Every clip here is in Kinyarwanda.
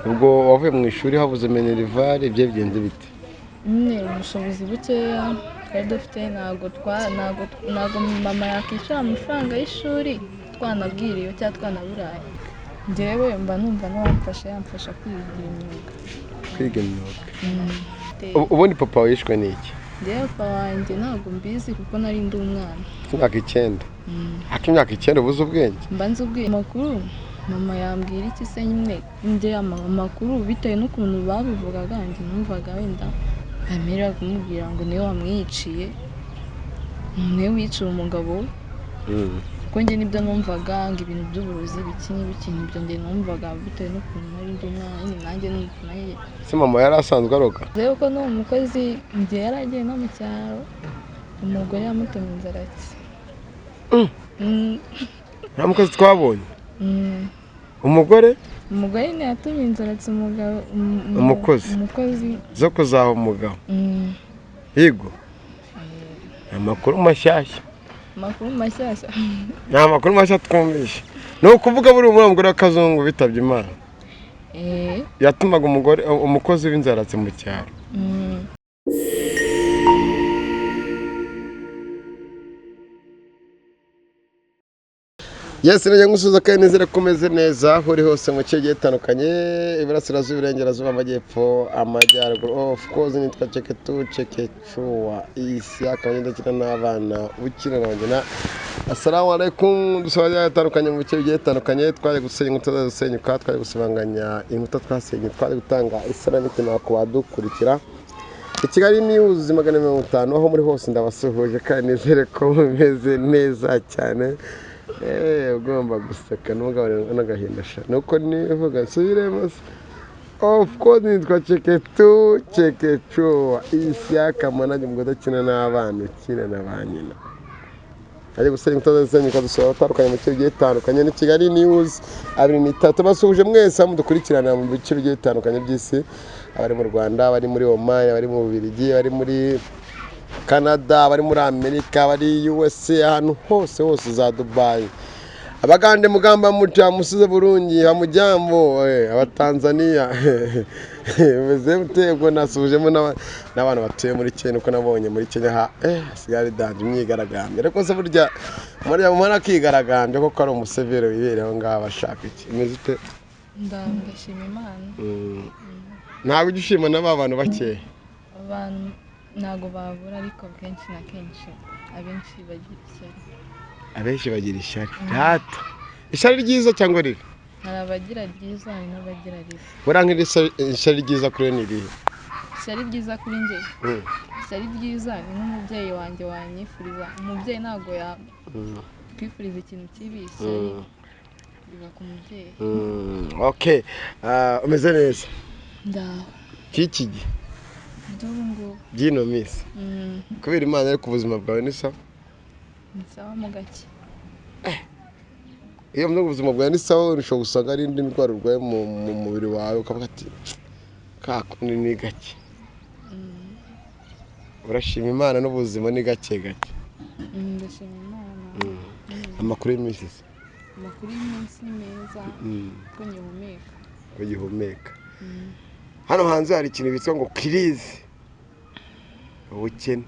ubwo wavuye mu ishuri habuze minerivare ibyo bigenze bite? Ubushobozi bukeya twari dufite, ntabwo mama yakishyura amafaranga y'ishuri twanabwiriwe cyangwa twanaburaye. Njyewe mba numva yamfasha kwiga imyuga. Ubundi papa wishwe n'iki? Njyewe papa wanjye ntabwo mbizi kuko nari ndi umwana. Imyaka 9. Imyaka 9 ubuze ubwenge? Mba nzi ubwenge. Makuru mama yambwira iki se nyine njye amakuru bitewe n'ukuntu babivugaga, njye numvaga wenda amerera kumubwira ngo niwe wamwiciye, niwe wiciye umugabo we. Kuko njye nibyo numvaga, ngo ibintu by'uburozi biki nibyo njye numvaga bitewe n'ukuntu nari ndi umwana, nyine nanjye numvaye. Se mama yari asanzwe aroga? Rero ko no umukozi njye yaragiye no mu cyaro, umugore yamutumye inzaratsi. Nta mukozi twabonye? Umugore ne yatumye inzaratsi umugabo, umukozi zo kuzaha umugabo. Yego. Amakuru mashyashya. Nta makuru mashya twumvishe. Ni ukuvuga buri umugore w'akazungu bitabye Imana. Yatumaga umukozi w'inzaratsi mu cyaro. Yes, rero ngusuza kandi nizere kumeze neza aho uri hose mu kigiye gitandukanye, iburasirazuba, iburengerazuba, amajyepfo, amajyaruguru. Of course nitwa Chua Yishe akagenda kina n'abana ukina n'abana. Assalamu alaikum, dusabye atandukanye mu bice bigiye bitandukanye, twaje gusenya inkuta zasenyuka, twaje gusibanganya inkuta twasenye, twaje gutanga isanamitima ku badukurikira. Kigali News 250 aho muri hose ndabasuhuje kandi nizere ko mumeze neza cyane. Ugomba guseka n'umugabo n'agahinda sha nuko nivuga nsubiremo. Of course nitwa Chua Yishe akamanaje mugode kina n'abana ukina n'abanyina. Aje gusenya utazasenya ukadusura atandukanye mu bice bigiye bitandukanye. Ni Kigali News 250 basuhuje mwese mudukurikirana mu bice bigiye bitandukanye by'isi, abari mu Rwanda, abari muri Oman, abari mu Bubiligi, abari muri Canada, abari muri Amerika, abari USA, ahantu hose za Dubai, abagande mugamba muca musize Burundi, hamujambo abatanzania meze mutego nasubijemo n'abantu batuye muri Kenya, uko nabonye muri Kenya sigari danje myigaragambye. Ariko se burya muri kigaragambye koko ari umusevero wibereho ngaho bashaka iki imeze ite? Ndashima Imana. Ntabwo ugishima n'abantu bake? Abantu ntago babura, ariko kenshi na kenshi abenshi bagira ishyari. Abenshi bagira ishyari. Data ishyari ryiza cyangwa ribi? Hari abagira ryiza, hari n'abagira ribi. Burankira ishyari ryiza kuri ni ribi? Ishyari ryiza kuri njye, ishyari ryiza ni n'umubyeyi wanjye wanyifuriza. Umubyeyi ntago yakwifuriza ikintu kibi, ishyari biba ku mubyeyi. Okay, umeze neza? Ndaho. Kikigi Ndungu Gino Miss. Kubera Imana ari ku buzima bwawe ni sawa? Ni sawa mu gake. Iyo mu buzima bwawe ni sawa, urushaho gusanga ari indi ndwara urwaye mu mubiri wawe ukavuga ati kakundi ni gake. Urashima Imana n'ubuzima ni gake. Ndashima Imana. Amakuru y'iminsi? Amakuru y'iminsi ni meza, ko ngihumeka. Hano hanze hari ikintu bitwa ngo kirize ubukene,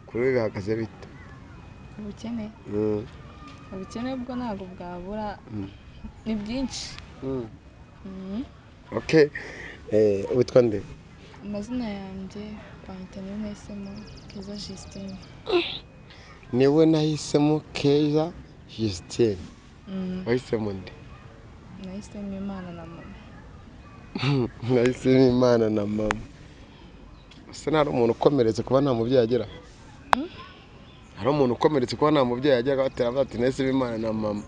kuri bihagaze bite? Ubukene bwo ntabwo bwabura, ni bwinshi. Okay, witwa nde? Amazina yanjye banyita nahisemo Kwiga Justine. Niwe nahisemo Kwiga Justine. Wahisemo nde? Nahisemo Imana na mama. Nahisemo Imana na mama. Ese nari umuntu ukomeretse kuba nta mubyeyi agira? Hari umuntu ukomeretse kuba nta mubyeyi agira batera bati nahisemo Imana na mama.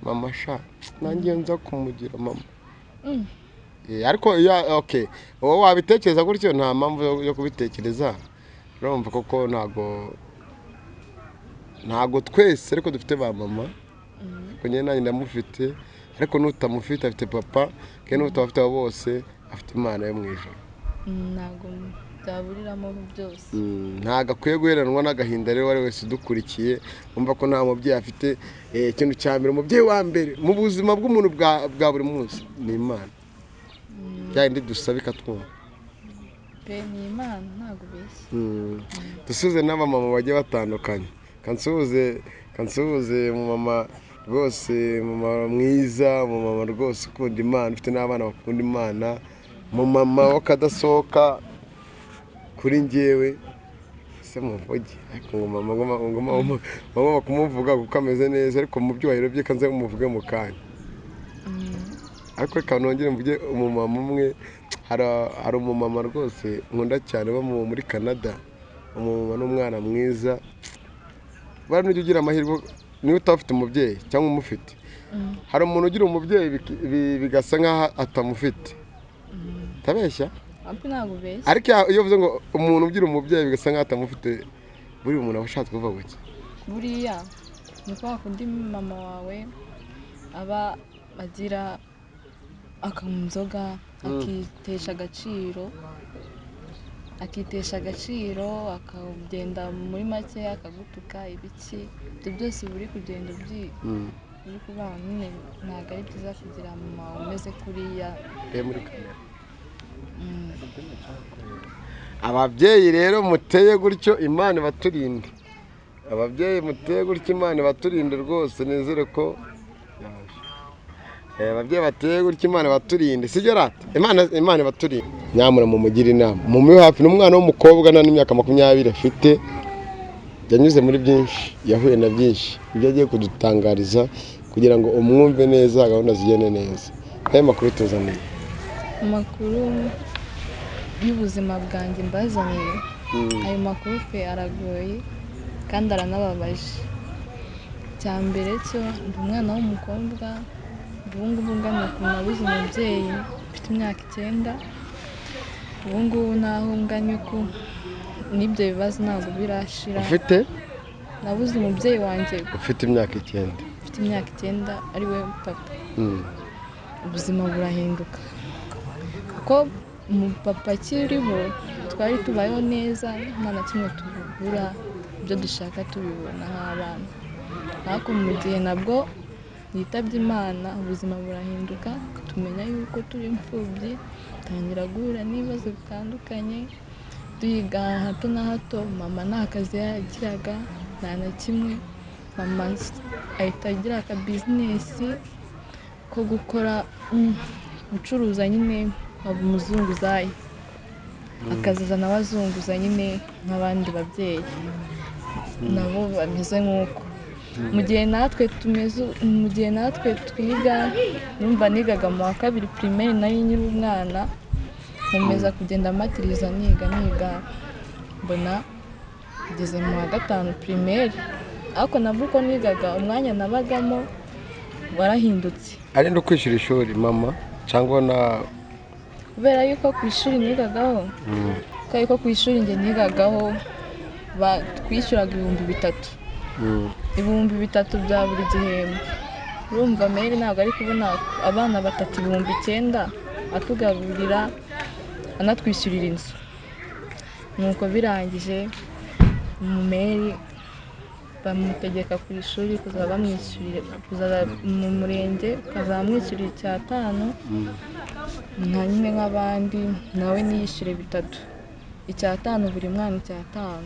Mama sha nanjye nza kumugira mama. Ariko okay, wowe wabitekereza gutyo, nta mpamvu yo kubitekereza. Urumva koko ntago twese ariko dufite ba mama. Kunye nanjye ndamufite, ariko nutamufite afite papa, kandi n'utabafite bose afite Imana yo mu ijuru. Ntago byaburiramo byose. Ntago akwiye guheranwa n'agahinda rero wari wese udukurikiye, umva ko nta mubyeyi afite. Ikintu cya mbere, umubyeyi wa mbere mu buzima bw'umuntu bwa buri munsi ni Imana. byandi dusaba ikatwumva pe ni Imana ntabwo beshya. dusuze n'abamama bagiye batandukanye kansuhuze umumama rwose, umumama mwiza, umumama rwose ukunda Imana, ufite n'abana bakunda Imana, umumama w'akadasohoka kuri njyewe se muvuge, ariko mama kumuvuga kuko ameze neza, ariko mu byubahiro bye kanze umuvuge mu kanya. Ariko reka nongere mvuge umumama umwe, hari umumama rwose nkunda cyane wo muri Canada, umumama n'umwana mwiza. Bari n'ujya ugira amahirwe niba utafite umubyeyi cyangwa umufite, hari umuntu ugira umubyeyi bigasa nk'aho atamufite, tabeshya ariko iyo uvuze ngo umuntu ugira umubyeyi bigasa nk'aho atamufite, buri umuntu aba ashatse kuvuga iki? Buriya ni kwa kundi mama wawe aba agira akanywa inzoga, akitesha agaciro, akagenda muri make akagutuka ibiki, ibyo byose buri kugenda uri kubana nyine, ntabwo ari byiza kugira mama umeze kuriya. Ababyeyi rero muteye gutyo Imana ibaturinde, ababyeyi muteye gutyo Imana ibaturinde rwose, nizere ko ababyeyi bateye gutyo Imana ibaturinde, sibyo rata? Imana ibaturinde. Nyamura mumugira inama, mumuhe hafi n'umwana w'umukobwa na n'imyaka 20 afite, yanyuze muri byinshi, yahuye na byinshi, ibyo agiye kudutangariza kugira ngo umwumve neza, gahunda zigende neza. Ayo makuru tuzaniye, amakuru y'ubuzima bwanjye mbazaniye, ayo makuru pe aragoye kandi aranababaje. Cya mbere cyo ndi umwana w'umukobwa, ubungubu ngana ukuntu nabuze umubyeyi mfite imyaka 9, ubungubu naho nganye uko n'ibyo bibazo ntabwo birashira. Ufite? Nabuze umubyeyi wanjye ufite imyaka 9. Ufite imyaka 9 ari we papa. Ubuzima burahinduka kuko umupapa akiriho twari tubayeho neza, nta na kimwe tubura, ibyo dushaka tubibona nk'abana. Ariko mu gihe nabwo yitabye Imana, ubuzima burahinduka, tumenya yuko turi imfubyi, tangira guhura n'ibibazo bitandukanye, tuyiga hato na hato. Mama nta kazi yagiraga, nta na kimwe. Mama ahita agira aka bizinesi ko gukora gucuruza nyine, aba umuzunguzayi, akazaza nawe azunguza nyine nk'abandi babyeyi nabo bameze nk'uko. Mu gihe natwe twiga, numva nigaga mu wa 2 primaire, nari nyiri umwana, nkomeza kugenda matiriza niga, mbona ngeze mu wa 5 primaire, ariko nabwo uko nigaga umwanya nabagamo warahindutse. Ari ndo kwishyura ishuri mama cyangwa na kubera yuko ku ishuri nigagaho, ko ku ishuri nge nigagaho twishyuraga 3,000 bya buri gihembwe. Urumva meri ntabwo ari kubona abana 3,900 atugaburira anatwishyurira inzu. Nuko birangije meri bamutegeka ku ishuri kuzaba bamwishyurira, kuzaba mu murenge kazamwishyurira 5,000 nka nyine nk'abandi, nawe niyishyure 3, 5,000 buri mwana 5,000.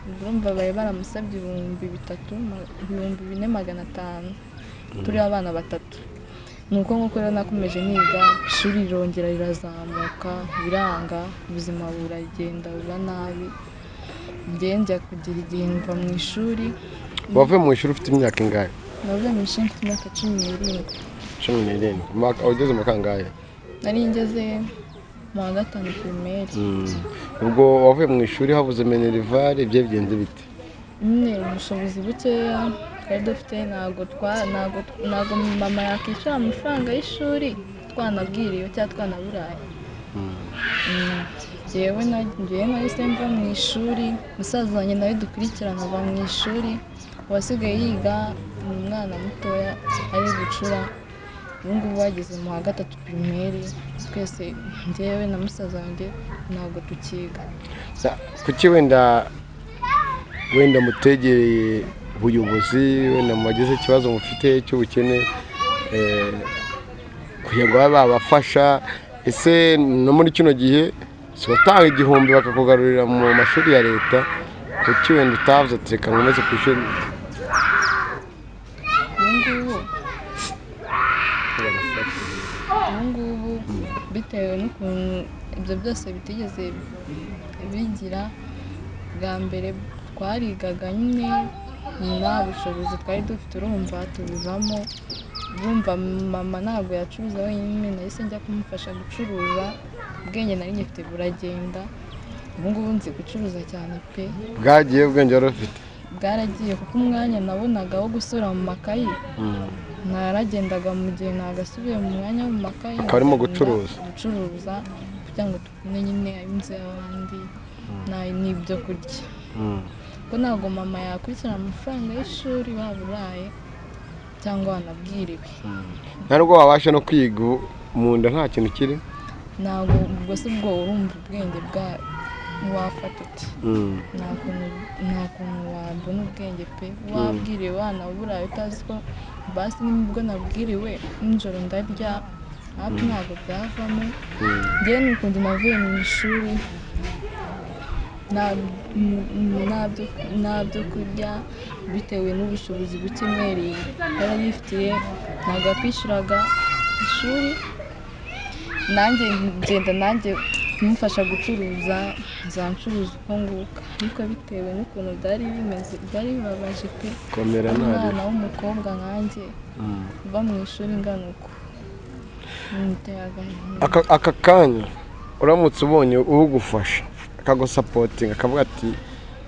Urumva bari baramusabye 4,500 turi abana 3. Nuko nkuko rero nakomeje niga, ishuri rirongera rirazamuka, biranga, ubuzima buragenda buba nabi. Njya kugira igihe mva mu ishuri. Wavuye mu ishuri ufite imyaka ingahe? Navuye mu ishuri mfite imyaka 17. 17. Ugeze mu kangahe? Nari ngeze mu wa 5 primaire. Ubwo wavuye mu ishuri habuze minerivare, ibyo bigenze bite? Nyine ubushobozi bukeya twari dufite, ntabwo mama yakishyura amafaranga y'ishuri twanabwiriwe cyangwa twanaburaye. Njyewe nahise mva mu ishuri, musaza wanjye nawe dukurikirana ava mu ishuri, uwasigaye yiga ni umwana mutoya ari gucura. Ubungubu bageze mu wa 3 primaire, twese njyewe na musaza wanjye ntabwo tukiga. Kuki wenda mutegereye ubuyobozi, wenda mwagize ikibazo mufite cy'ubukene, kugira ngo babe babafasha, ese no muri kino gihe si watanga igihumbi bakakugarurira mu mashuri ya leta kuki wenda utavuze ati reka nkomeze ku ishuri? ubungubu bitewe n'ukuntu ibyo byose bitigeze bigira, bwa mbere twarigaga nyine nta bushobozi twari dufite, urumva tubivamo. Urumva mama ntabwo yacuruza wenyine, nahise njya kumufasha gucuruza, ubwenge nari ngifite buragenda. Ubungubu nzi gucuruza cyane pe. Bwagiye ubwenge wari ufite? Bwaragiye kuko umwanya nabonaga wo gusura mu makayi naragendaga mu gihe nagasubiye mu mwanya wo mu makayi karimo gucuruza kugira ngo tubone nyine inzu y'abandi n'ibyo kurya. Ko ntabwo mama yakurikirana amafaranga y'ishuri waba uraye cyangwa wanabwiriwe. ntabwo wabasha no kwiga mu nda nta kintu kiri? Ntabwo ubwo se ubwo urumva ubwenge wafata uti nta kuntu wabona ubwenge pe. Wabwiriwe wanaburaye utazi ko basi nibwo nabwiriwe nijoro ndarya, hafi ntabwo byavamo. Njyewe n'ukundi navuye mu ishuri nta byo kurya bitewe n'ubushobozi buke Mary yari yifitiye, ntabwo twishyuraga ishuri, nanjye ngenda kumufasha gucuruza, nzancuruza uko nguka. Ariko bitewe n'ukuntu byari bimeze byari bibabaje pe. Umwana w'umukobwa nkanjye uva mu ishuri ingana uko bimuteye agahinda. Aka kanya uramutse ubonye ugufasha akagusapotinga akavuga ati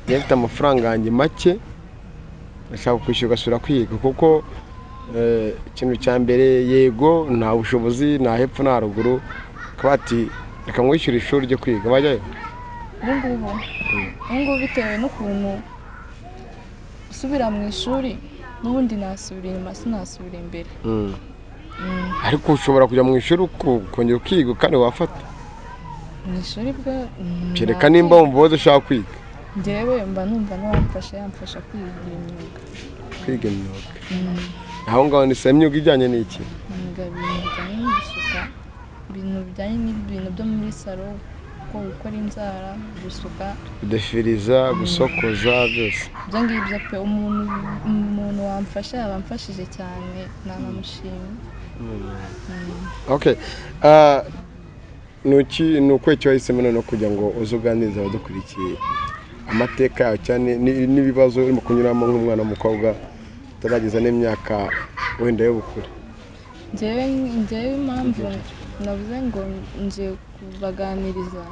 njye mfite amafaranga yanjye make ndashaka kwishyura ugasubira kwiga, kuko ikintu cya mbere yego nta bushobozi nta hepfo nta ruguru, akaba ati reka mwishyure ishuri ryo kwiga, bajyayo? ubungubu bitewe n'ukuntu usubira mu ishuri n'ubundi nasubira inyuma sinasubira imbere. ariko ushobora kujya mu ishuri ukongera ukiga kandi wafata mu ishuri bwo kereka nimba wumva wowe ushaka kwiga. njyewe mba numva yamfasha kwiga imyuga. aho ngaho ni se imyuga ijyanye n'iki? ibintu bijyanye no gusuka, ibintu bijyanye n'ibintu byo muri salo, gukora inzara, gusuka, kudefiriza, gusokoza, byose ibyo ngibyo pe. umuntu wamfasha yabamfashije cyane, nanamushimye. Okay, ni uko icyo wahisemo no kugira ngo uze uganirize abadukurikiye amateka yawe cyane n'ibibazo urimo kunyuramo nk'umwana w'umukobwa utarageza n'imyaka wenda y'ubukure? njyewe impamvu navuze ngo nje kubaganiriza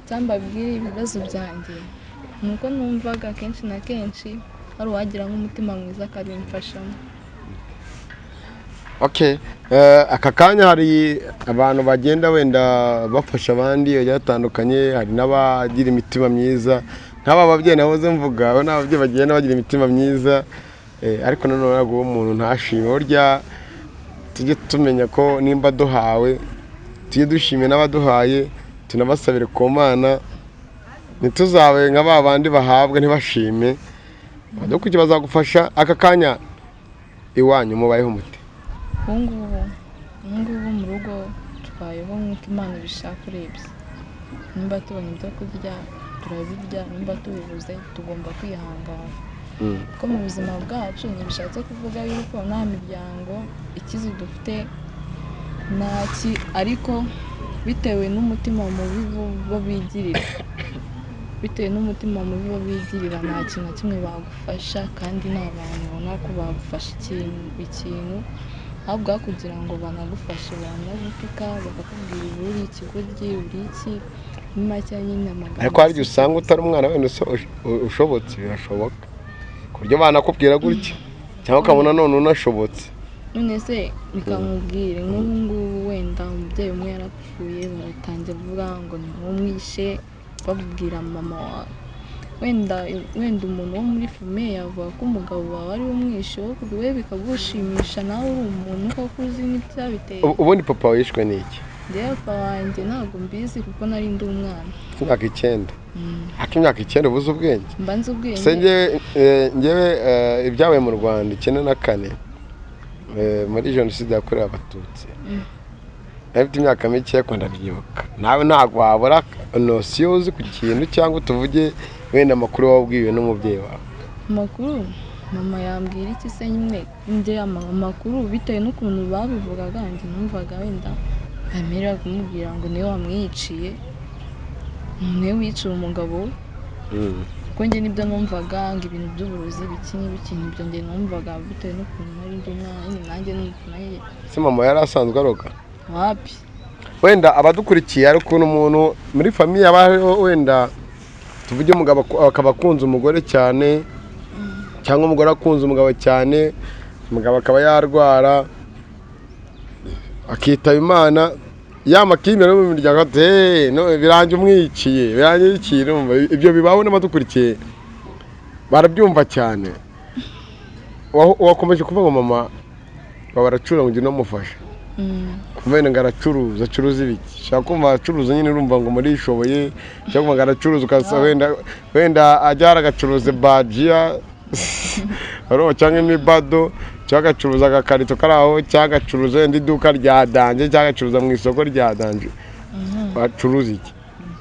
cyangwa mbabwire ibibazo byanjye ni uko numvaga kenshi na kenshi hari uwagira nk'umutima mwiza akabimfashamo. Okay, aka kanya hari abantu bagenda wenda bafasha abandi bagiye batandukanye, hari n'abagira imitima myiza nk'aba babyeyi nahoze mvuga, abo ni ababyeyi bagenda bagira imitima myiza, ariko nanone ntabwo umuntu ntashime. Burya tujye tumenya ko nimba duhawe tujye dushimira n'abaduhaye, tunabasabire ku Mana, ntituzabe nka ba bandi bahabwa ntibashime. Badukurikiye bazagufasha. Aka kanya iwanyu mubayeho mute? ubungubu mu rugo twayeho nk'uko Imana ibishaka urebye. Nimba tubonye ibyo kurya turabirya, nimba tubibuze tugomba kwihangana. Ko mu buzima bwacu ntibishatse kuvuga yuko nta miryango ikizi dufite ntaki, ariko bitewe n'umutima mubi bo bigirira, nta kintu na kimwe bagufasha, kandi nta bantu ubona ko bagufasha ikintu ahubwo kugira ngo banagufashe banagutuka bakakubwira uri ikigoryi uri iki make nyine amagambo. Ariko hari igihe usanga utari umwana wenda ushobotse, birashoboka ku buryo banakubwira gutya cyangwa ukabona none unashobotse. none se bikamubwire nk'ubu ngubu wenda umubyeyi umwe yarapfuye baratangira kuvuga ngo ni umwishe, babwira mama wawe. Wenda umuntu wo muri famiye yavuga ko umugabo wawe ari umwishe, we bikagushimisha nawe uri umuntu koko uzi n'ibyabiteye. Ubundi papa wishwe n'iki? Njyewe papa wanjye ntabwo mbizi kuko nari ndi umwana. Imyaka 9. Imyaka 9 ubuze ubwenge? Mba nzi ubwenge. Se njyewe ibyabaye mu Rwanda 1994 muri jenoside yakorewe Abatutsi, afite imyaka mike ariko ndabyibuka. Nawe ntabwo wabura nosiyo uzi ku kintu cyangwa tuvuge wenda amakuru wabwiwe n'umubyeyi wawe. Amakuru mama yambwira iki se nyine amakuru bitewe n'ukuntu babivugaga njye numvaga wenda amerera kumubwira ngo niwe wamwiciye, niwe wiciye umugabo we. Kuko njye nibyo numvaga ngo ibintu by'uburozi biki n'ibiki nibyo njye numvaga bitewe n'ukuntu nari ndi umwana nanjye n'ukuntu. Se mama yari asanzwe aroga? Wapi. Wenda abadukurikiye ari ukuntu umuntu muri famiye abaho wenda tuvuge umugabo akaba akunze umugore cyane cyangwa umugore akunze umugabo cyane, umugabo akaba yarwara akitaba Imana, yamakimira mu miryango ati no biranje umwiciye biranje ikintu. Ibyo bibaho n'abadukurikiye barabyumva cyane. Wakomeje kuvuga mama baracura ngo no mufasha. Kumenya ngo acuruza ibiki? Shaka kumva acuruza nyine urumva ngo muri ishoboye cyangwa ngo aracuruza ukasa wenda ajyara agacuruza bajiya aro cyangwa imibado cyangwa agacuruza agakarito karaho cyangwa agacuruza indi duka rya danje cyangwa agacuruza mu isoko rya danje. Bacuruza iki?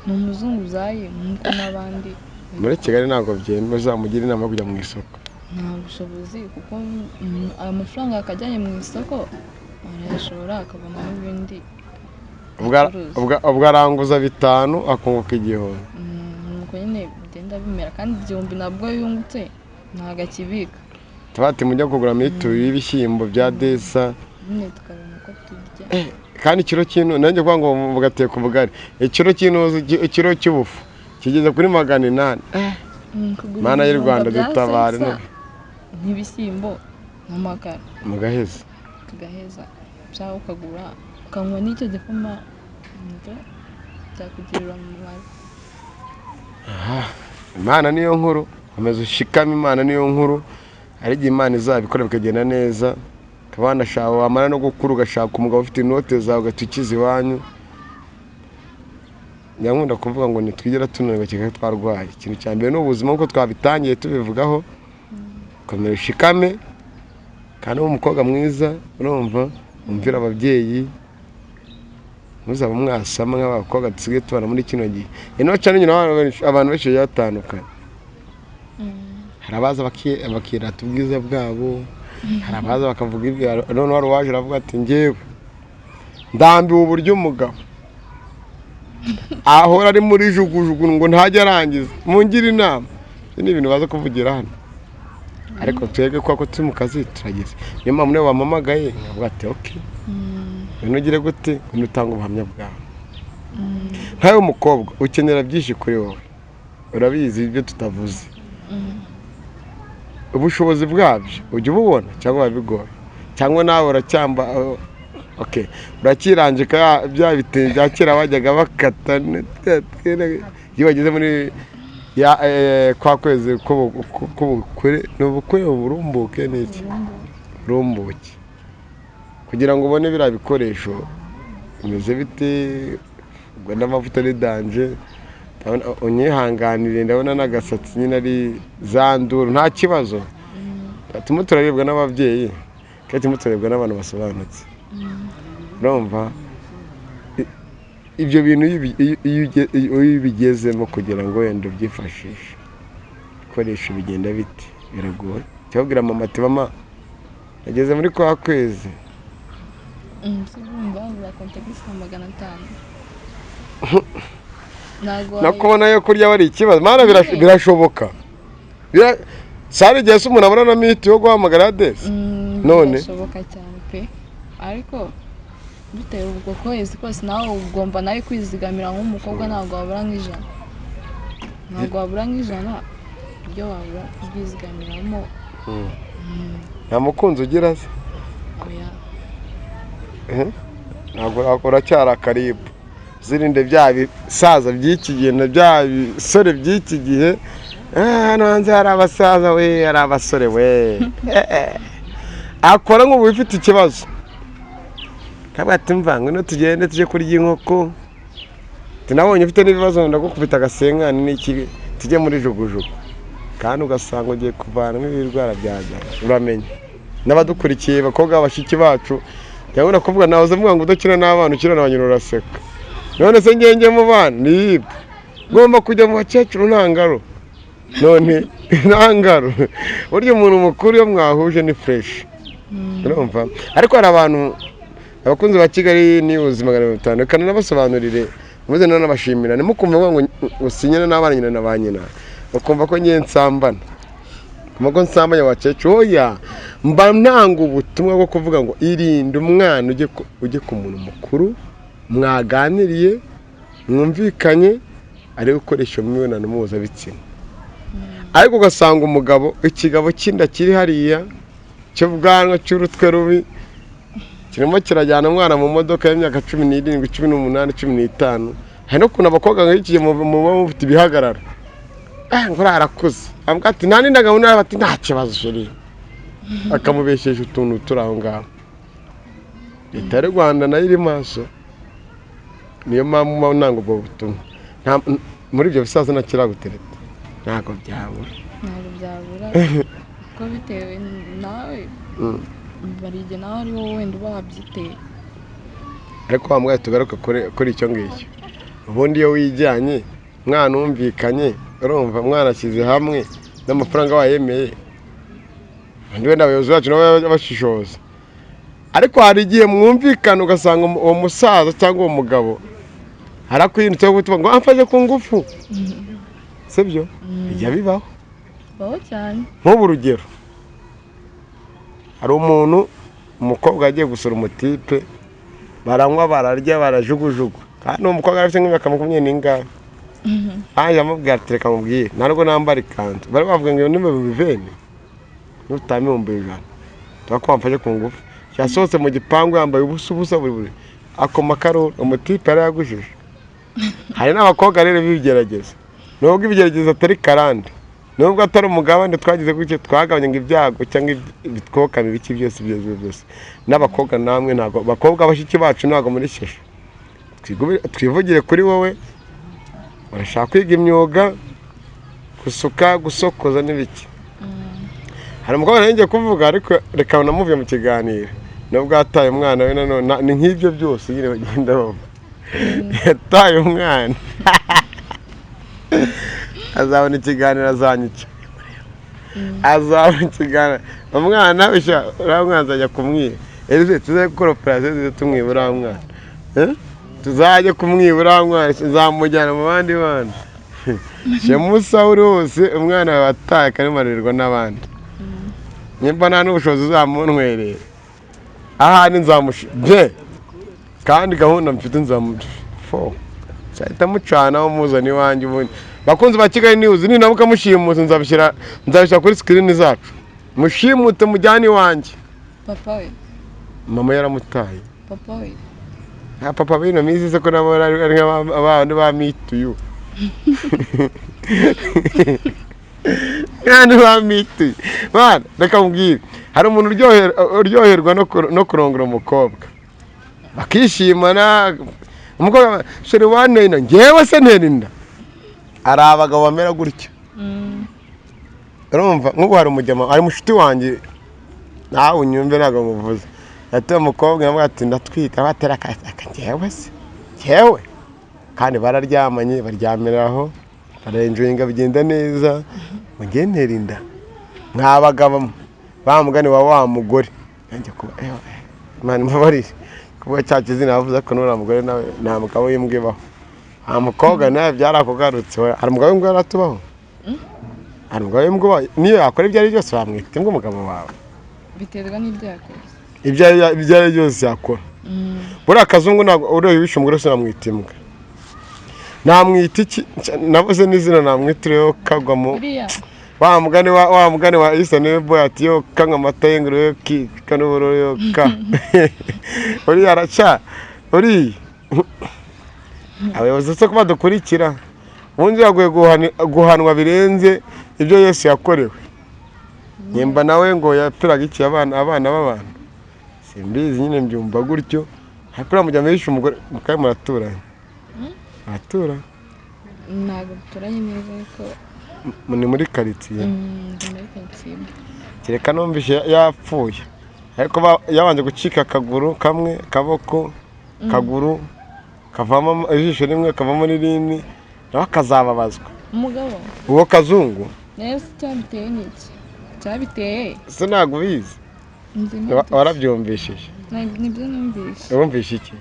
Ni umuzunguzayi nk'uko n'abandi. Muri Kigali ntabwo byemewe, uzamugira inama yo kujya mu isoko. Nta bushobozi kuko amafaranga akajyanye mu isoko arayashora akabona n'ibindi. Ubwo aranguza 5 akunguka igihumbi. Nuko nyine bigenda bimera kandi igihumbi nabwo yungutse ntago akibika. Tubati mujya kugura mituyu y'ibishyimbo bya desa nyine tukabona ko turya. Kandi ikiro kintu nanjye kwa ngo mugateka ubugari, ikiro kintu ikiro cy'ubufu kigeze kuri 800. Mana y'u Rwanda dutabare no n'ibishyimbo n'amakara mugaheza tugaheza cyangwa ukagura ukanywa n'icyo gikoma cyakugirira mu mubare. Imana niyo nkuru, komeza ushikame. Imana niyo nkuru, ari igihe Imana izabikora bikagenda neza. Kabana shawe wamara no gukura ugashaka umugabo ufite inote zawe ugatukiza iwanyu. Nyankunda kuvuga ngo nitwigera tunanirwa kigali twarwaye. Ikintu cya mbere n'ubuzima uko twabitangiye tubivugaho. Komera ushikame kandi umukobwa mwiza urumva umvira ababyeyi. Muzaba mwasama nk'abakobwa dusigaye tubana muri kino gihe. Ino cyane nyine abantu benshi yatandukanye. Hari abaza bakirata ubwiza bwabo, hari abaza bakavuga ibyo none wari waje aravuga ati ngewe ndambiwe uburyo umugabo ahora ari muri jugujugu ngo ntajya arangiza. Mungira inama. Ni ibintu baza kuvugira hano. Ariko twege kwa ko turi mu kazi turageze. Niyo mpamvu niwe wamamagaye avuga ati okay. Ugire gute unutanga ubuhamya bwawe. Nkawe umukobwa ukenera byinshi kuri wowe. Urabizi ibyo tutavuze. Ubushobozi bwabyo ujye ububona cyangwa wabigoye cyangwa nawe uracyamba okay urakirangika bya bitenge bya kera bajyaga bakata iyo bageze muri kwa kwezi kubukure n'ubukwe burumbuke n'iki burumbuke kugira ngo ubone bira bikoresho bimeze bite ubwo n'amavuta ari danje. Unyihanganire ndabona n'agasatsi nyine ari zanduru nta kibazo. Tuma turaribwa n'ababyeyi kandi tuma turaribwa n'abantu basobanutse. Urumva ibyo bintu iyo bigezemo kugira ngo wenda ubyifashishe ikoresha bigenda biti biragoye. Cyabwira mama ati mama nageze muri kwa kwezi Sibumva za kontakisi 500. Nakubona yo kurya bari ikibazo. Mana birashoboka. Sari gihe se umuntu abona na miti yo guhamagara adresse. None birashoboka cyane pe. Ariko bitewe ubwo kwezi kose nawe ugomba nawe kwizigamira nk'umukobwa ntabwo wabura nk'ijana. Ntabwo wabura nk'ijana ibyo wabura kubyizigamiramo. Nta mukunzi ugira se? Oya. Ntabwo uracyara karibu. Zirinde bya bisaza by'iki gihe na bya bisore by'iki gihe. Hano hanze hari abasaza we, hari abasore we. Akora nk'ubu ufite ikibazo. Kabati mvango no tugende tuje kurya inkoko. Tinabonye ufite n'ibibazo ndagukubita agasenkani n'iki tujye muri jugujugu. Kandi ugasanga ugiye kuvana n'ibirwara byaza. Uramenye. N'abadukurikiye bakobwa bashiki bacu cyangwa nakuvuga nahoze mvuga ngo udakina n'abana ukina na banyina uraseka none se ngenge mu bana niba ngomba kujya mu bakecuru ntangaro none ntangaro burya umuntu mukuru iyo mwahuje ni fresh urumva ariko hari abantu abakunzi ba Kigali News 500 kana nabasobanurire muze nanabashimira nimukumva ngo usinyana n'abana nyina na banyina ukumva ko ngiye nsambana kumako nsambanya bakecuru oya mba ntanga ubutumwa bwo kuvuga ngo irinde umwana ujye ku muntu mukuru mwaganiriye mwumvikanye ari gukoresha imibonano mpuzabitsina ariko ugasanga umugabo ikigabo kinda kiri hariya cyo bwanwa cy'urutwe rubi kirimo kirajyana umwana mu modoka y'imyaka 17 18 15 hari no kuna abakobwa nk'iki mu mufite bihagarara ngo arakuze ambwa ati nani ndagabona bati nta kibazo sheri akamubesheje utuntu turaho ngaho leta y'u Rwanda nayo iri maso niyo mpamvu nango bwo butumwa muri ibyo bisaza nakiragutereta ntago byabura ko bitewe nawe barige nawe ari wowe wenda uba wabyiteye ariko wamwaye tugaruka kuri icyo ngicyo ubundi iyo wijyanye mwana umvikanye urumva mwana ashyize hamwe n'amafaranga wayemeye ndi wenda abayobozi bacu nabo bashishoza ariko hari igihe mwumvikana ugasanga uwo musaza cyangwa uwo mugabo harakwintu cyo gutuma ngo amfashe ku ngufu sibyo bijya bibaho cyane nk'ubu urugero hari umuntu umukobwa agiye gusura umutipe baranywa bararya barajugujugu kandi uwo mukobwa afite nk'imyaka 20 aya mubwira ati reka mubwire narwo nambara ikanzu bari bavuga ngo niba bivene nutame umbejana twakwamfashe ku ngufu yasohotse mu gipangu yambaye ubusa buri akoma karo umutipe yaragujije hari n'abakobwa rero bigerageza nubwo ibigerageza atari karande nubwo atari umugabane twagize gutyo twagabanye ngo ibyago cyangwa ibitwoka bibiki byose n'abakobwa namwe ntago bakobwa bashiki bacu ntago muri shyeshya twivugire kuri wowe urashaka kwiga imyuga gusuka gusokoza n'ibiki hari umukobwa ngiye kuvuga ariko reka namuvuye mu kiganiro nubwo yataye umwana we nanone ni nk'ibyo byose nyine bagenda bava yataye umwana azabona ikiganiro azanyica azabona ikiganiro umwana uriya mwana azajya kumwiba ese tuzaye gukora operasiyo tumwibura umwana tuzajya kumwibura umwana nzamujyana mu bandi bana shemusa uri hose umwana wawe wataye karimarirwa n'abandi nimba nta n'ubushobozi uzamuntwerera ahandi nzamushije kandi gahunda mfite nzamufo cyahita mucana wo muzana iwanjye ubundi bakunzi ba Kigali News ni nabuka mushimuze nzabishyira kuri screen zacu mushimute mujyane iwanjye papa we mama yaramutaye papa we papa bino mizi se ko nabo ari nk'abandi ba mituyu kandi ba mituyu bana reka mubwire hari umuntu uryoherwa no kurongora umukobwa bakishimana umukobwa sheri wanena ngewe se nterinda ari abagabo bamera gutya urumva nk'ubu hari umujyama ari mushuti wanjye nawe unyumve ntabwo muvuze yatuye umukobwa yamubwira ati ndatwita batera akangewe se ngewe kandi bararyamanye baryamiraho barenjoyinga bigenda neza ngo nge nterinda nk'abagabo bamugani wa mugore nanjye kuba Imana imubabarire kuba cya kizina yavuze ko n'uriya mugore nawe nta mugabo w'imbwibaho nta mukobwa nawe byarakugarutse hari umugabo w'imbwa yaratubaho hari umugabo w'imbwa niyo yakora ibyo ari byose wamwita imbwa umugabo wawe biterwa n'ibyo yakoze ibyo ari byose yakora buriya akazungu ntabwo ureba wishe umugore se namwita imbwa namwita iki navuze n'izina namwitiriyeho kagwamo wa mugani wa Yishe Niba ati yo kanga amata y'ingurube kanuburo yo ka uri araca uri abayobozi se kuba dukurikira ubundi yaguye guhanwa birenze ibyo Yesu yakorewe nyemba nawe ngo yapfiraga iki abana b'abantu simbizi nyine mbyumva gutyo hakora mujya mwishe umugore mukaye muraturanye atura ntabwo turanye neza ariko ni muri quartier kereka numvishe yapfuye ariko yabanje gucika akaguru kamwe, akaboko, akaguru kavamo ijisho rimwe, kavamo n'irindi, nawe akazababazwa. Umugabo uwo kazungu neza cyabiteye n'iki? Cyabiteye se ntabwo ubizi? Warabyumvishije? Nibyo numvise. Wumvishe iki?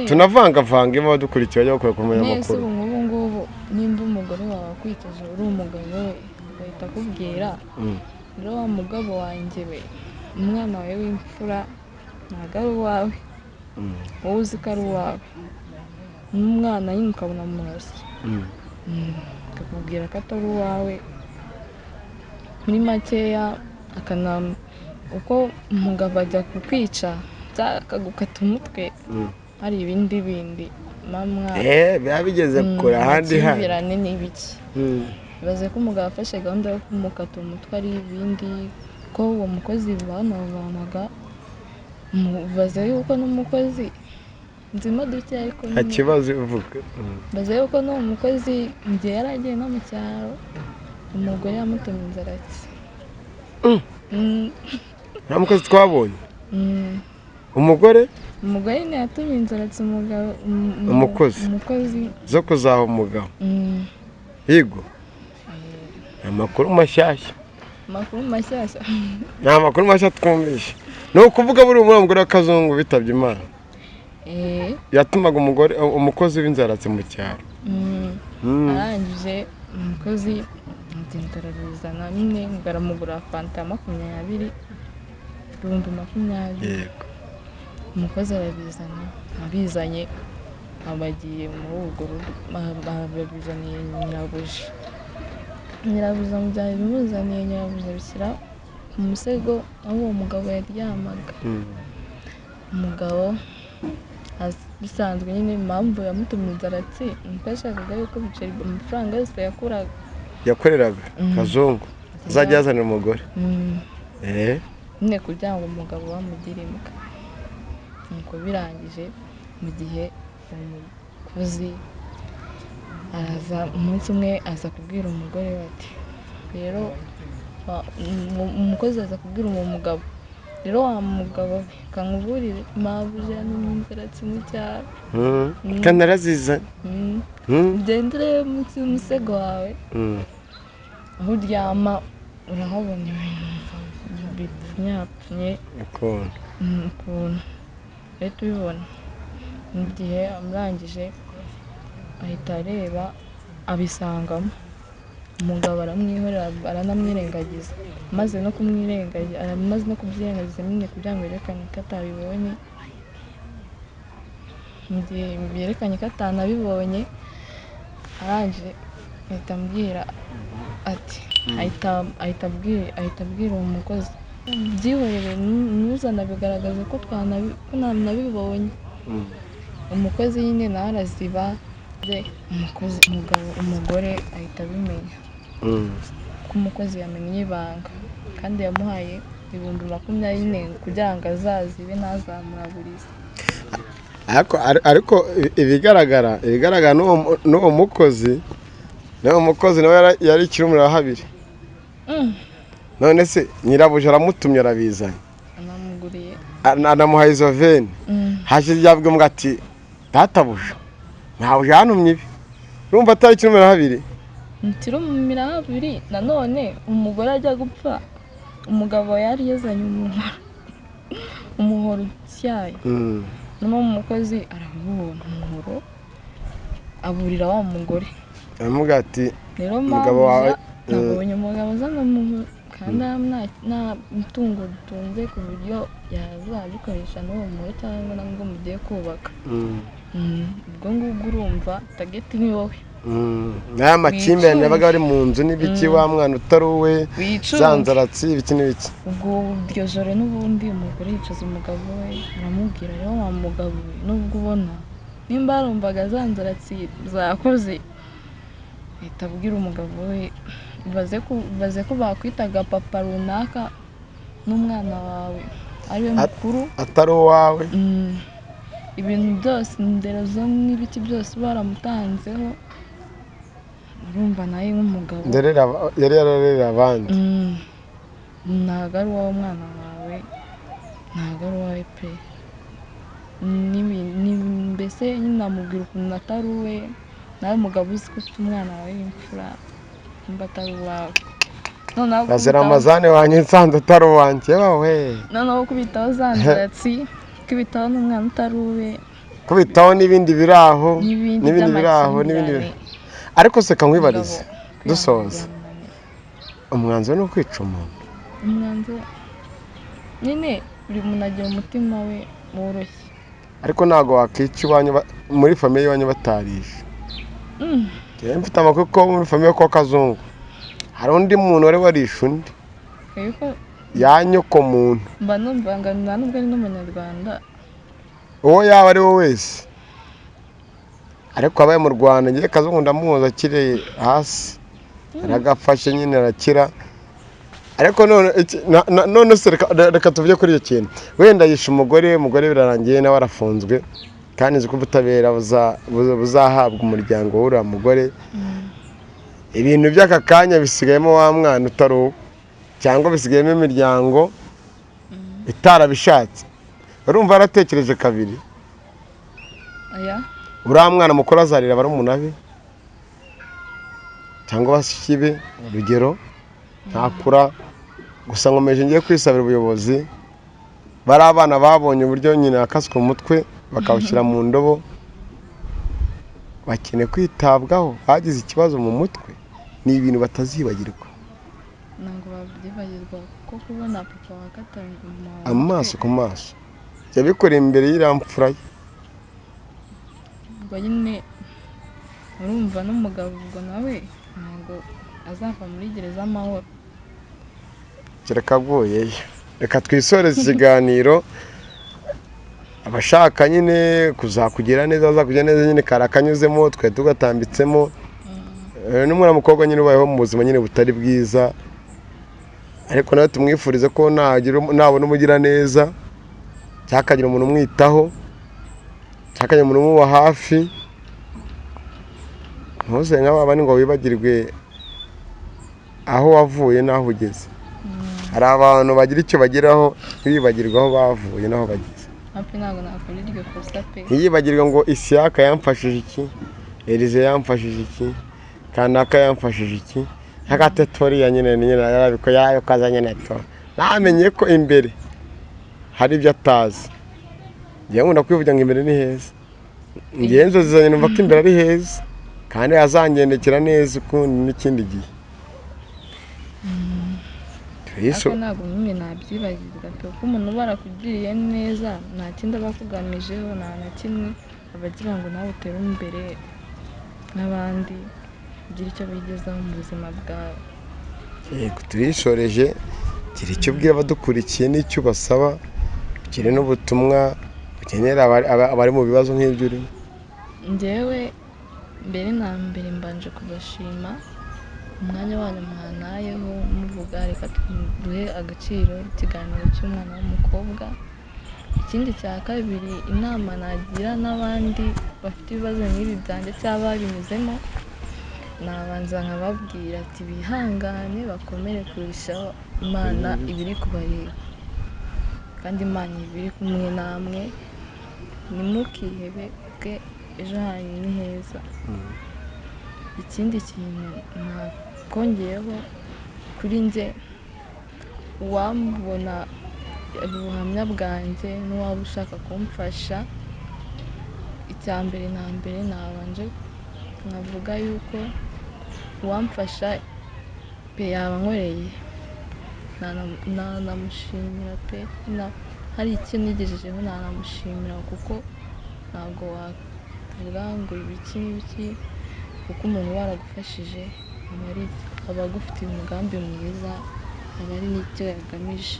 Tunavangavanga iyo dukurikiye bajya gukora ku munyamakuru. Nese ubu ngubu nimba umugore wawe akwitaje uri umugabo we bahita akubwira rero wa mugabo wanjye we umwana wawe w'imfura ntabwo ari uwawe, wowe uzi ko ari uwawe, n'umwana nyine ukabona amuroze akakubwira ko atari uwawe. Muri makeya uko umugabo ajya kukwica akagukata umutwe, hari ibindi mamwa biba bigeze kure ahandi handi n'ibiki. Baze ko umugabo afashe gahunda yo kumukata umutwe ari ibindi, ko uwo mukozi banavanaga baze yuko n'umukozi nzima duke ariko nta kibazo uvuga. Baze yuko n'uwo mukozi mu gihe yari agiye no mu cyaro umugore yamutumye inzaratsi. Nta mukozi twabonye? Umugore ntiyatumye inzaratsi umukozi zo kuzaha umugabo. Yego, amakuru mashyashya. Nta makuru mashya twumvishe. Ni ukuvuga buri umugore w'akazungu bitabye Imana yatumaga umukozi w'inzaratsi mu cyaro. Arangije umukozi arabizana nyine baramugura fanta 20 ibihumbi 20. Yego, umukozi abizanye abagiye muri urwo rugo, babizaniye nyirabuja mu gihe bimuzaniye nyirabuja bishyira ku musego aho uwo mugabo yaryamaga. Umugabo bisanzwe nyine impamvu yamutumye inzaratsi nuko yashakaga yuko biceri amafaranga yose yakoreraga kazungu azajya yazanira umugore nyine kugira ngo umugabo bamugire imbwa. Nuko birangije mu gihe umukozi araza umunsi umwe aza kubwira umugore we ati rero umukozi aza kubwira uwo mugabo rero wa mugabo kankuburire mabuja n'inzaratsi mu cyaro kandi araziza gendere munsi y'umusego wawe aho uryama urahabona ibintu bipfunyapfunye ukuntu rero tubibona. Mu gihe amurangije ahita areba abisangamo, umugabo aramwihorera aranamwirengagiza, amaze no kubyirengagiza nyine kugira ngo yerekane ko atabibonye. Mu gihe yerekanye ko atanabibonye arangije ahita ambwira ati ahita abwira uwo mukozi byihorere ntuzana bigaragaza ko ntanabibonye. Umukozi nyine nawe araziba umugore ahita abimenya ko umukozi yamenye ibanga kandi yamuhaye ibihumbi 20 kugira ngo azazibe ntazamuraburize. Ariko ibigaragara n'uwo mukozi nawe yari ikirumira habiri. None se nyirabuja aramutumye arabizanye anamuguriye anamuhaye izo veni hashize yavuga ngo ati databuja ntawe yantumye ibi, urumva atari ikirumira habiri. Ikirumira habiri nanone umugore ajya gupfa umugabo yari yazanye umuhoro utyaye n'umukozi arabibona umuhoro aburira wa mugore aramuga ati rero umugabo wawe nabonye umugabo uzana umuhoro kandi nta mutungo dutunze ku buryo yazabikoresha n'uwo muhoro cyangwa nabwo mugiye kubaka. Ubwo ngubwo urumva tageti ni wowe. N'aya makimbirane yabaga ari mu nzu n'ibiki, wa mwana utari uwe, za nzaratsi ibiki n'ibiki. Ubwo iryo joro n'ubundi umugore yicaza umugabo we aramubwira rero wa mugabo we nubwo ubona nimba yarumvaga za nzaratsi zakoze ahita abwira umugabo we baze ko bakwitaga papa runaka n'umwana wawe ariwe mukuru atari uwawe. Ibintu byose indero zo n'ibiki byose baramutanzeho, urumva nawe nk'umugabo yari yararera abandi ntabwo ari wowe umwana wawe ntabwo ari uwawe pe, mbese nyine namubwira ukuntu atari uwe, nawe mugabo uzi ko ufite umwana wawe w'imfura nimba atari uwawe, bazira amazane wanjye nsanze atari uwanjye wowe, noneho kubitaho za nzatsi, kubitaho n'umwana utari uwe, kubitaho n'ibindi biri aho n'ibindi ariko se kankwibarize dusoza, umwanzuro ni ukwica umuntu. umwanzuro nyine buri muntu agira umutima we woroshye, ariko ntabwo wakica iwanyu muri famiye iwanyu batarishe. Mfite amakuru ko muri famiye kwa kazungu hari undi muntu wari warishe undi yanyoko muntu, mba numva ngo nta nubwo ari n'umunyarwanda uwo yaba ari we wese, ariko abaye mu Rwanda ngiye kazungu ndamuhoza akiri hasi aragafashe nyine arakira. Ariko none se reka tuvuge kuri iyo kintu, wenda yishe umugore birarangiye nawe arafunzwe, kandi nzi ko ubutabera buzahabwa umuryango w'uriya mugore. Ibintu by'aka kanya bisigayemo wa mwana utari uwo, cyangwa bisigayemo imiryango itarabishatse. Urumva yaratekereje kabiri, uriya mwana mukuru azarira barumuna be cyangwa bashiki be, urugero ntakura. Gusa nkomeje ngiye kwisabira ubuyobozi, bari abana babonye uburyo nyine yakaswe umutwe bakawushyira mu ndobo, bakeneye kwitabwaho. Bagize ikibazo mu mutwe, ni ibintu batazibagirwa. ntabwo babyibagirwa kuko kubona papa wa gatanu amaso ku maso yabikoreye imbere y'iramfura ye. ubwo nyine urumva n'umugabo ubwo nawe ntabwo azava muri gereza amahoro. Kereka aguyeyo. Reka twisoreze ikiganiro, abashaka nyine kuzakugira neza bazakugira neza, nyine karakanyuzemo twe tugatambitsemo. N'umwana mukobwa nyine ubayeho mu buzima nyine butari bwiza, ariko nawe tumwifurize ko nabona umugira neza, cyakagira umuntu umwitaho, cyakagira umuntu umuba hafi. Ntuse nk'abandi ngo wibagirwe aho wavuye n'aho ugeze. Hari abantu bagira icyo bageraho ntibibagirwe aho bavuye n'aho bageze. ntabwo nakora iryo kosa pe. Ntiyibagirwe ngo Isiyaka yamfashije iki, Elize yamfashije iki, Kanaka yamfashije iki, hagatetoriya nyine yarabiko yayo kaza nyine to. Namenye ko imbere hari ibyo atazi. Ngiye nkunda kwivuga ngo imbere ni heza. Ngiye nzozanye numva ko imbere ari heza, kandi azangendekera neza ukundi n'ikindi gihe. ariko ntabwo nyine nabyibagirwa pe, kuko umuntu barakugiriye neza nta kindi aba akuganijeho, nta na kimwe aba agira ngo nawe utere imbere n'abandi ugira icyo bigezaho mu buzima bwawe. Yego, turishoreje. Gira icyo ubwira abadukurikiye n'icyo basaba, ugire n'ubutumwa ugenera abari mu bibazo nk'ibyo urimo. Njyewe mbere na mbere mbanje kubashima umwanya wanyu mwanayeho muvuga, reka duhe agaciro ikiganiro cy'umwana w'umukobwa. Ikindi cya kabiri, inama nagira n'abandi bafite ibibazo nk'ibi byanjye cyangwa babinyuzemo, nabanza nkababwira ati bihangane bakomere kurushaho, Imana ibiri kubareba kandi Imana ibiri kumwe namwe, ntimukihebe bwe ejo hanyu ni heza. Ikindi kintu nakongeraho kuri njye, uwambona ubuhamya bwanjye n'uwaba ushaka kumfasha, icya mbere na mbere nabanje nkavuga yuko uwamfasha pe yaba ankoreye, nanamushimira pe. Hari icyo nigejejeho nanamushimira, kuko ntabwo wavuga ngo ibiki n'ibiki, kuko umuntu waragufashije aba agufitiye umugambi mwiza, aba ari n'icyo yagamije.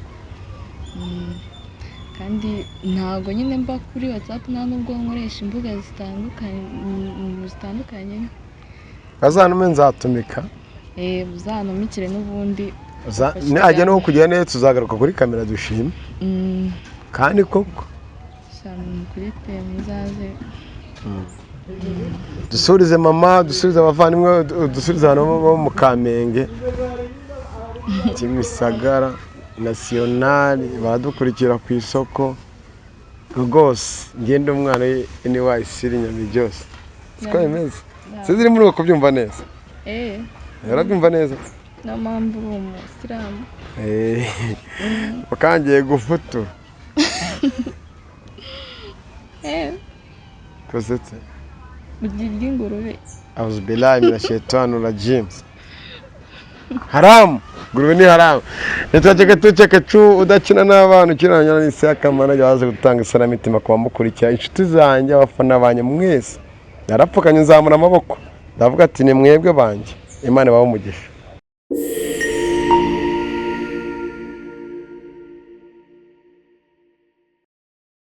kandi ntabwo nyine mba kuri WhatsApp, nta nubwo nkoresha imbuga zitandukanye. Bazanume nzatumika, uzanumikire n'ubundi najya no kugira neza tuzagaruka kuri kamera dushime. Kandi koko kuri pe muzaze dusurize mama, dusurize abavandimwe, dusurize abantu bo mu Kamenge, Kimisagara, nasiyonari baradukurikira ku isoko rwose ngende umwana ni YESU inyama byose siko bimeze sinzi muri uko kubyumva neza yarabyumva neza na mpamvu uri umusiramu ukangiye gufutura kosetse ugira ingurube auzubillahi minashaitani rajim haramu ngurube ni haramu nitwaceka tuceka udakina n'abana ukiranya n'isi y'akamana yaje gutanga isanamitima ku bamukurikira inshuti zanjye abafana banjye mwese narapfukanye nzamura amaboko ndavuga ati ni mwebwe banjye Imana ibahe umugisha